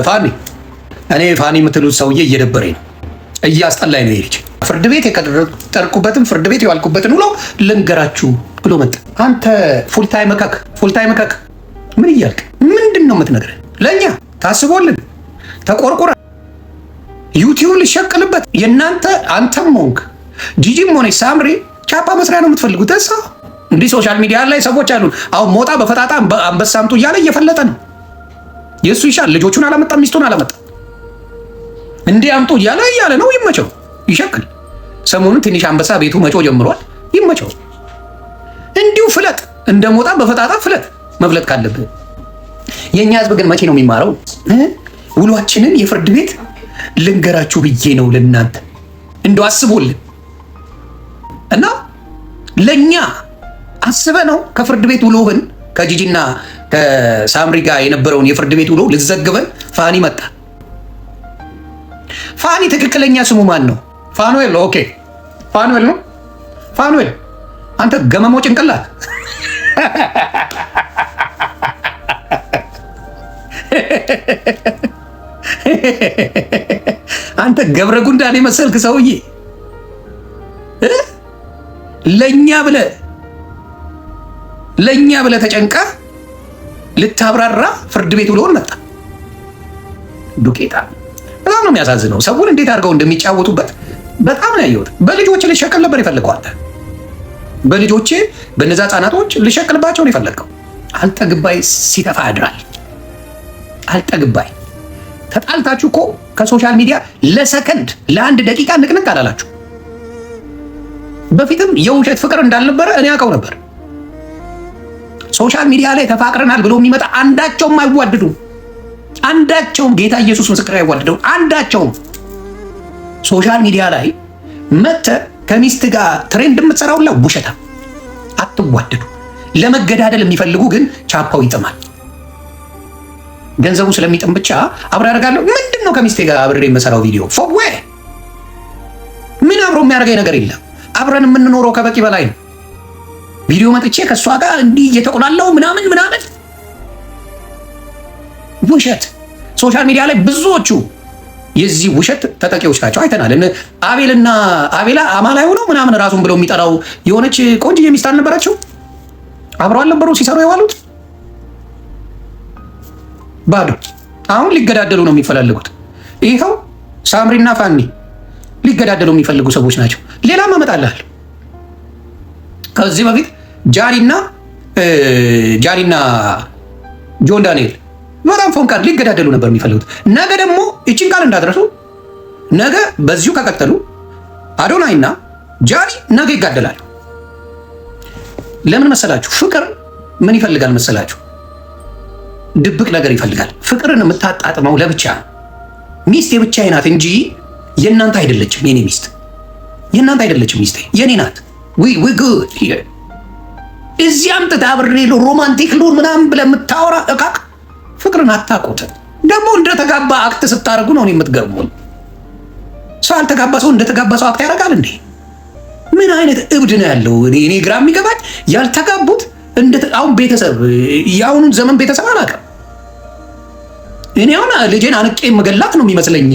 ፋኒ እኔ ፋኒ የምትሉት ሰውዬ እየደበረኝ ነው፣ እያስጠላኝ ነው። ይሄ ፍርድ ቤት የቀጠርኩበትን ፍርድ ቤት የዋልኩበትን ውሎ ልንገራችሁ ብሎ መጣ። አንተ ፉልታይም መካክ ምን እያልክ ምንድን ነው የምትነግረን? ለእኛ ታስቦልን ተቆርቁረ ዩቲዩብ ልሸቅልበት የእናንተ አንተም ሆንክ ጂጂም ሆነች ሳምሪ ቻፓ መስሪያ ነው የምትፈልጉት። እሳ እንዲህ ሶሻል ሚዲያ ላይ ሰዎች አሉ። አሁን ሞጣ በፈጣጣ አንበሳ አምጡ እያለ እየፈለጠ ነው። የእሱ ይሻል። ልጆቹን አላመጣም፣ ሚስቱን አላመጣም። እንዲህ አምጡ እያለ ነው። ይመቸው፣ ይሸክል። ሰሞኑን ትንሽ አንበሳ ቤቱ መጮ ጀምሯል። ይመቸው። እንዲሁ ፍለጥ፣ እንደ ሞጣ በፈጣጣ ፍለጥ፣ መፍለጥ ካለብህ። የእኛ ህዝብ ግን መቼ ነው የሚማረው? ውሏችንን የፍርድ ቤት ልንገራችሁ ብዬ ነው ለእናንተ እንደው አስቦልን እና ለእኛ አስበ ነው ከፍርድ ቤት ውሎህን ከጂጂና ከሳምሪ ጋር የነበረውን የፍርድ ቤት ውሎ ልትዘግበን ፋኒ መጣ። ፋኒ ትክክለኛ ስሙ ማን ነው? ፋኑኤል። ኦኬ ፋኑኤል ነው። ፋኑኤል አንተ ገመሞ ጭንቅላት አንተ ገብረ ጉንዳን የመሰልክ ሰውዬ ለእኛ ብለ ተጨንቃ ልታብራራ ፍርድ ቤት ውሎውን መጣ። ዱቄታ በጣም ነው የሚያሳዝነው። ሰውን እንዴት አድርገው እንደሚጫወቱበት በጣም ነው ያየሁት። በልጆች ልሸቅል ነበር የፈለገው አንተ። በልጆቼ በነዛ ህጻናቶች ልሸቅልባቸው ነው የፈለገው። አልጠግባይ ሲተፋ ያድራል። አልጠግባይ ተጣልታችሁ እኮ ከሶሻል ሚዲያ ለሰከንድ ለአንድ ደቂቃ ንቅንቅ አላላችሁ። በፊትም የውሸት ፍቅር እንዳልነበረ እኔ አውቀው ነበር። ሶሻል ሚዲያ ላይ ተፋቅረናል ብሎ የሚመጣ አንዳቸውም አይዋደዱም። አንዳቸውም ጌታ ኢየሱስ ምስክር አይዋደደው። አንዳቸውም ሶሻል ሚዲያ ላይ መተ ከሚስት ጋር ትሬንድ የምትሰራውላ ውሸታ አትዋደዱ። ለመገዳደል የሚፈልጉ ግን ቻፓው ይጥማል። ገንዘቡ ስለሚጥም ብቻ አብሬ አደርጋለሁ። ምንድን ነው ከሚስቴ ጋር አብሬ የምሰራው ቪዲዮ ፎዌ ምን አብሮ የሚያደርገኝ ነገር የለም። አብረን የምንኖረው ከበቂ በላይ ነው። ቪዲዮ መጥቼ ከእሷ ጋር እንዲህ እየተቆላለው ምናምን ውሸት። ሶሻል ሚዲያ ላይ ብዙዎቹ የዚህ ውሸት ተጠቂዎች ናቸው። አይተናል። አቤላ አማላይ ሆነው ምናምን ራሱን ብለው የሚጠራው የሆነች ቆንጆ ሚስት አልነበራቸው? አብረው አልነበሩ ሲሰሩ የዋሉት? ባዶ። አሁን ሊገዳደሉ ነው የሚፈልጉት። ይኸው ሳምሪና ፋኒ ሊገዳደሉ የሚፈልጉ ሰዎች ናቸው። ሌላም አመጣልሃል። ከዚህ በፊት ጃኒና ጆን ዳንኤል በጣም ፎንቃር ሊገዳደሉ ነበር የሚፈልጉት። ነገ ደግሞ እቺን ቃል እንዳትረሱ። ነገ በዚሁ ከቀጠሉ አዶናይና ጃኒ ነገ ይጋደላሉ። ለምን መሰላችሁ? ፍቅር ምን ይፈልጋል መሰላችሁ? ድብቅ ነገር ይፈልጋል። ፍቅርን የምታጣጥመው ለብቻ ነው። ሚስት የብቻዬ ናት እንጂ የእናንተ አይደለችም። የኔ ሚስት የእናንተ አይደለችም። ሚስቴ የኔ ናት። ዊ ጉድ ሂር እዚህ አምጥተህ አብሬ ሮማንቲክ ሉን ምናምን ብለህ የምታወራ እቃቅ ፍቅርን አታውቁትም። ደግሞ እንደተጋባ አክት ስታደርጉ ነው የምትገርሙን። ሰው አልተጋባ ሰው እንደተጋባ ሰው አክት ያደርጋል እንዴ? ምን አይነት እብድ ነው ያለው? እኔ ግራ የሚገባኝ ያልተጋቡት አሁን ቤተሰብ የአሁኑን ዘመን ቤተሰብ አላውቅም። እኔ አሁን ልጄን አንቄ መገላት ነው የሚመስለኝ።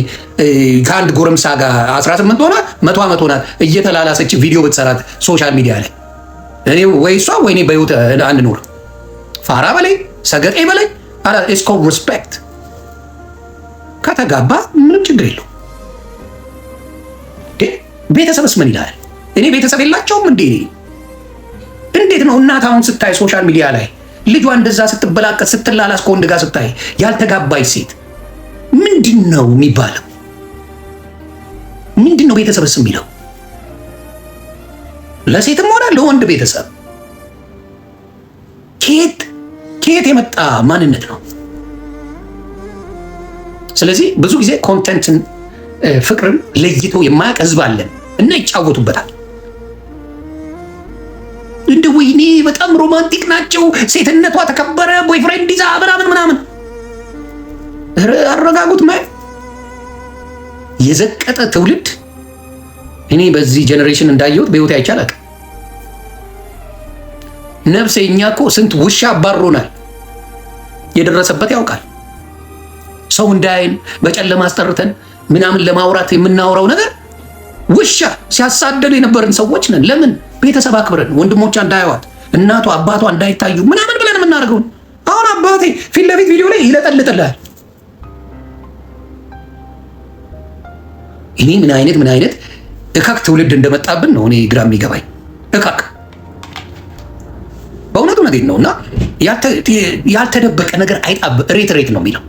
ከአንድ ጎረምሳ ጋር 18 ሆና 100 ዓመት ሆና እየተላላሰች ቪዲዮ ብትሰራት ሶሻል ሚዲያ ላይ እኔ ወይ እሷ ወይ እኔ በህይወት አንኖር። ፋራ በላይ ሰገጤ በላይ ኢትስ ኮልድ ሪስፔክት። ከተጋባ ምንም ችግር የለው። ቤተሰብስ ምን ይላል? እኔ ቤተሰብ የላቸውም እንዴ? እንዴት ነው እናት አሁን ስታይ ሶሻል ሚዲያ ላይ ልጇ እንደዛ ስትበላቀት ስትላላስ ከወንድ ጋር ስታይ ያልተጋባች ሴት ምንድን ነው የሚባለው? ምንድን ነው ቤተሰብስ የሚለው? ለሴትም ሆነ ለወንድ ቤተሰብ ከየት የመጣ ማንነት ነው? ስለዚህ ብዙ ጊዜ ኮንተንትን ፍቅርን ለይቶ የማያውቅ ህዝብ አለን እና ይጫወቱበታል። እንደ ወይኔ በጣም ሮማንቲክ ናቸው፣ ሴትነቷ ተከበረ፣ ቦይፍሬንድ ይዛ ምናምን። አረጋጉት። የዘቀጠ ትውልድ እኔ በዚህ ጀነሬሽን እንዳየሁት በህይወት አይቻልም። ነፍሴ እኛ እኮ ስንት ውሻ አባሮናል። የደረሰበት ያውቃል። ሰው እንዳይን በጨለማ አስጠርተን ምናምን ለማውራት የምናወራው ነገር ውሻ ሲያሳደዱ የነበርን ሰዎች ነን። ለምን ቤተሰብ አክብረን ወንድሞቿ እንዳያዋት እናቷ አባቷ እንዳይታዩ ምናምን ብለን የምናደርገው። አሁን አባቴ ፊት ለፊት ቪዲዮ ላይ ይለጠልጥልሃል። እኔ ምን አይነት እካክ ትውልድ እንደመጣብን ነው እኔ ግራ የሚገባኝ። እካክ በእውነቱ ነገር ነውና ያልተደበቀ ነገር አይጣብ ሬት ነው የሚለው።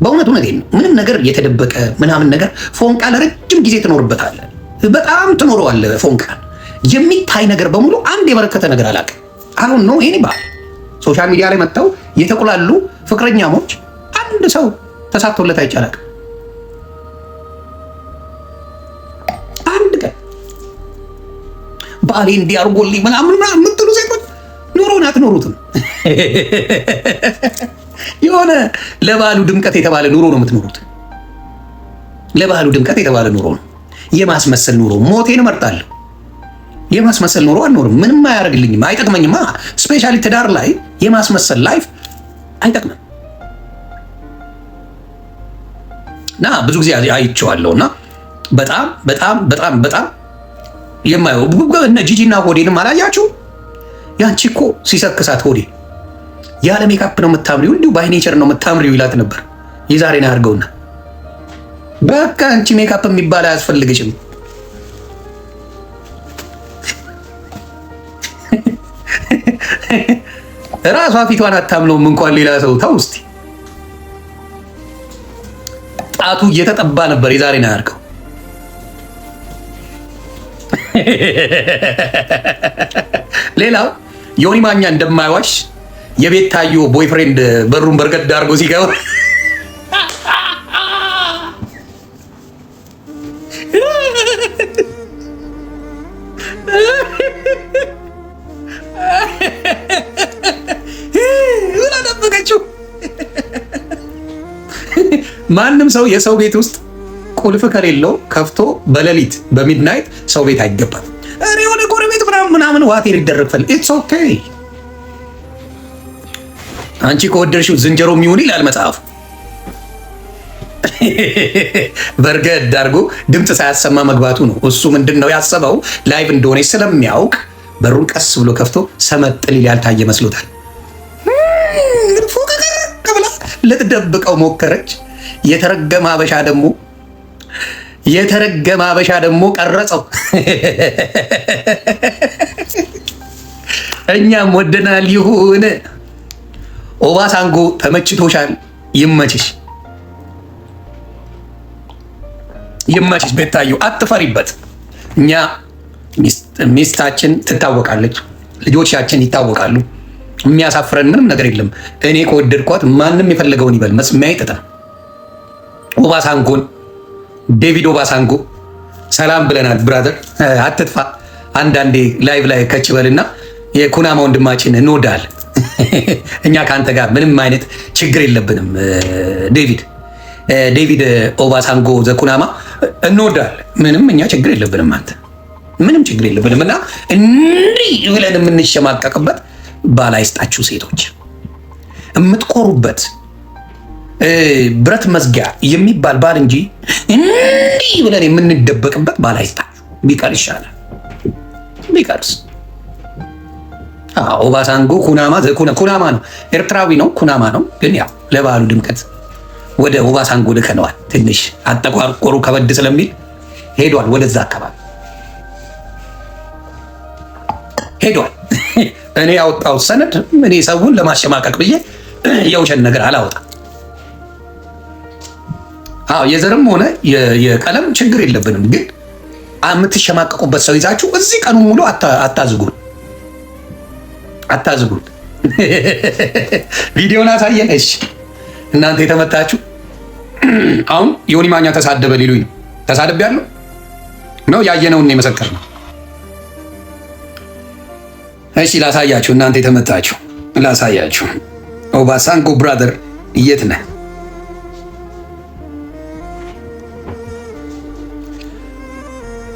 በእውነቱ ነገር ነው። ምንም ነገር የተደበቀ ምናምን ነገር ፎንቃ ለረጅም ጊዜ ትኖርበታለህ። በጣም ትኖረዋለህ ፎንቃ። የሚታይ ነገር በሙሉ አንድ የበረከተ ነገር አላውቅም። አሁን ነው ይሄን ባል ሶሻል ሚዲያ ላይ መጥተው የተቆላሉ ፍቅረኛሞች አንድ ሰው ተሳክቶለት አይቻላል። አንድ ቀን ባሌ እንዲያርጎልኝ ምናምን የምትሉ ሴቶች ኑሮን አትኖሩትም። የሆነ ለባሉ ድምቀት የተባለ ኑሮ ነው የምትኖሩት። ለባሉ ድምቀት የተባለ ኑሮ ነው። የማስመሰል ኑሮ ሞቴን እመርጣለሁ። የማስመሰል ኑሮ አልኖርም። ምንም አያደርግልኝም፣ አይጠቅመኝማ። ስፔሻሊ ትዳር ላይ የማስመሰል ላይፍ አይጠቅምም። እና ብዙ ጊዜ አይቼዋለሁ እና በጣም የማየው እነ ጂጂና ሆዴንም አላያችሁ? ያንቺ እኮ ሲሰክሳት ሆዴ ያለ ሜካፕ ነው የምታምሪው፣ እንዲሁ ባይ ኔቸር ነው የምታምሪው ይላት ነበር። የዛሬን አያርገውና በቃ አንቺ ሜካፕ የሚባል አያስፈልግሽም። ራሷ ፊቷን አታምነውም እንኳን ሌላ ሰው። ተው እስቲ ጣቱ እየተጠባ ነበር። የዛሬን አያርገው። ሌላው ዮኒ ማኛ እንደማይዋሽ የቤታዮ ቦይፍሬንድ በሩን በርገድ አድርጎ ሲገባ ደበቀችው። ማንም ሰው የሰው ቤት ውስጥ ቁልፍ ከሌለው ከፍቶ በሌሊት በሚድናይት ሰው ቤት አይገባም። እኔ የሆነ ጎረቤት ምናምን ዋቴር ይደረግፈል። ኢትስ ኦኬ። አንቺ ከወደድሽው ዝንጀሮ የሚሆን ይላል መጽሐፉ። በርገድ አድርጎ ድምፅ ሳያሰማ መግባቱ ነው። እሱ ምንድን ነው ያሰበው? ላይቭ እንደሆነ ስለሚያውቅ በሩን ቀስ ብሎ ከፍቶ ሰመጥል ያልታየ መስሎታል። ብላ ልትደብቀው ሞከረች። የተረገመ አበሻ ደግሞ ቀረጸው። እኛም ወደናል። ይሁን ኦባሳንጎ ተመችቶሻል። ይመችሽ። ቤታዩ አትፈሪበት። እኛ ሚስታችን ትታወቃለች፣ ልጆቻችን ይታወቃሉ። የሚያሳፍረን ምንም ነገር የለም። እኔ ከወደድኳት ማንም የፈለገውን ይበል። መስሚያ ይጥጣ። ኦባሳንጎን ዴቪድ ኦባሳንጎ ሰላም ብለናል። ብራዘር አትጥፋ። አንዳንዴ ላይቭ ላይ ከች በልና የኩናማ ወንድማችን እንወዳለን። እኛ ከአንተ ጋር ምንም አይነት ችግር የለብንም። ዴቪድ ኦባሳንጎ ዘኩናማ እንወዳለን። ምንም እኛ ችግር የለብንም። አንተ ምንም ችግር የለብንም። እና እንዲህ ብለን የምንሸማቀቅበት ባል አይስጣችሁ ሴቶች። የምትኮሩበት ብረት መዝጊያ የሚባል ባል እንጂ እንዲህ ብለን የምንደበቅበት ባል አይስጣችሁ። ቢቀር ይሻላል። ቢቀርስ ኦባሳንጎ ኩናማ ነው፣ ኤርትራዊ ነው፣ ኩናማ ነው። ግን ያው ለባሉ ድምቀት ወደ ኦባሳንጎ ልከነዋል። ትንሽ አጠቋቆሩ ከበድ ስለሚል ሄዷል። ወደዛ አካባቢ ሄዷል። እኔ ያወጣው ሰነድ እኔ ሰውን ለማሸማቀቅ ብዬ የውሸት ነገር አላወጣም። የዘርም ሆነ የቀለም ችግር የለብንም። ግን የምትሸማቀቁበት ሰው ይዛችሁ እዚህ ቀኑ ሙሉ አታዝጉን። ቪዲዮን አሳየን። እሺ እናንተ የተመታችሁ አሁን ዮኒ ማኛ ተሳደበ ሊሉኝ ነው። ተሳደብ ነው ያየነውን የመሰከር ነው። እሺ ላሳያችሁ። እናንተ የተመታችሁ ላሳያችሁ። ኦባሳንጎ ብራዘር የት ነህ?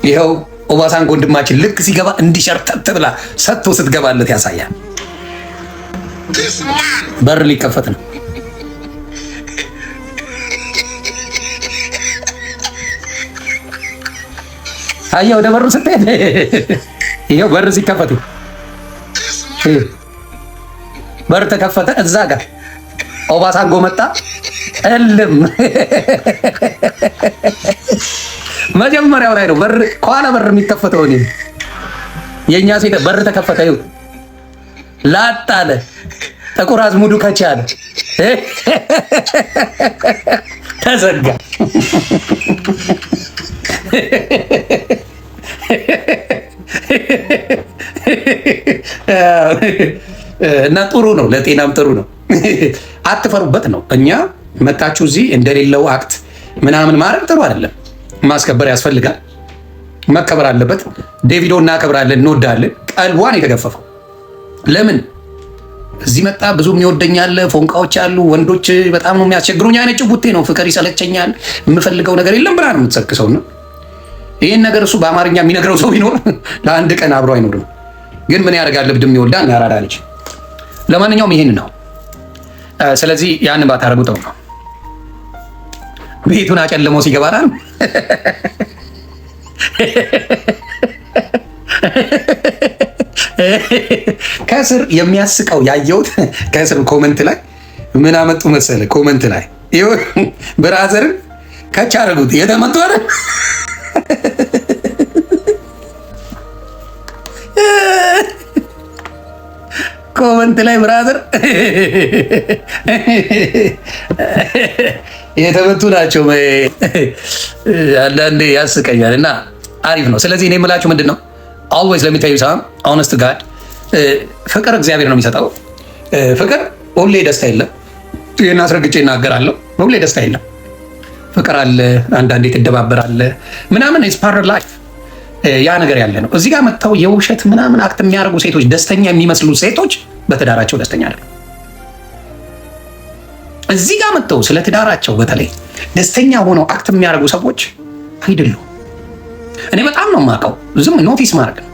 ይኸው ኦባሳንጎ ወንድማችን ልክ ሲገባ እንዲሸርተት ብላ ሰጥቶ ስትገባለት ያሳያል። በር ሊከፈት ነው። አየህ ወደ በሩ ስትሄድ ይኸው በር ሲከፈቱ በር ተከፈተ። እዛ ጋር ኦባሳንጎ መጣ። እልም መጀመሪያው ላይ ነው በር ከኋላ በር የሚከፈተው። እኔ የእኛ ሴት በር ተከፈተ። ይኸው ላጥ አለ። ጥቁር አዝሙዱ ከቻለ ተዘጋ። እና ጥሩ ነው፣ ለጤናም ጥሩ ነው። አትፈሩበት ነው። እኛ መታችሁ እዚህ እንደሌለው አክት ምናምን ማድረግ ጥሩ አይደለም። ማስከበር ያስፈልጋል፣ መከበር አለበት። ዴቪዶ እናከብራለን፣ እንወዳለን። ቀልቧን የተገፈፈው ለምን እዚህ መጣ? ብዙ የሚወደኛል፣ ፎንቃዎች አሉ፣ ወንዶች በጣም ነው የሚያስቸግሩኝ፣ አይነት ጭቡቴ ነው፣ ፍቅር ይሰለቸኛል፣ የምፈልገው ነገር የለም ብላ ነው የምትሰክሰው ነው። ይህን ነገር እሱ በአማርኛ የሚነግረው ሰው ቢኖር ለአንድ ቀን አብሮ አይኖርም። ግን ምን ያደርጋል? ልብድም ይወልዳል። እናራዳ ልጅ። ለማንኛውም ይህን ነው። ስለዚህ ያን ባታረጉ ጥሩ ነው። ቤቱን አጨልሞ ሲገባታል ከስር የሚያስቀው ያየሁት ከስር ኮመንት ላይ ምን አመጡ መሰለ? ኮመንት ላይ ብራዘርን ከቻ አረጉት የተመጡ አይደል? ኮመንት ላይ ብራዘር የተመቱ ናቸው። አንዳንዴ ያስቀኛል እና አሪፍ ነው። ስለዚህ እኔ የምላችሁ ምንድን ነው always let me tell you something honest to God ፍቅር እግዚአብሔር ነው የሚሰጠው። ፍቅር ሁሌ ደስታ የለም። ይህን አስረግጬ እናገራለሁ። ሁሌ ደስታ የለም። ፍቅር አለ፣ አንዳንዴ ትደባበራለህ ምናምን ኢትስ ፓርት ኦፍ ላይፍ። ያ ነገር ያለ ነው። እዚህ ጋር መጥተው የውሸት ምናምን አክት የሚያደርጉ ሴቶች፣ ደስተኛ የሚመስሉ ሴቶች በትዳራቸው ደስተኛ አይደሉም። እዚህ ጋር መጥተው ስለ ትዳራቸው በተለይ ደስተኛ ሆነው አክት የሚያደርጉ ሰዎች አይደሉም። እኔ በጣም ነው የማውቀው። ዝም ኖቲስ ማድረግ ነው።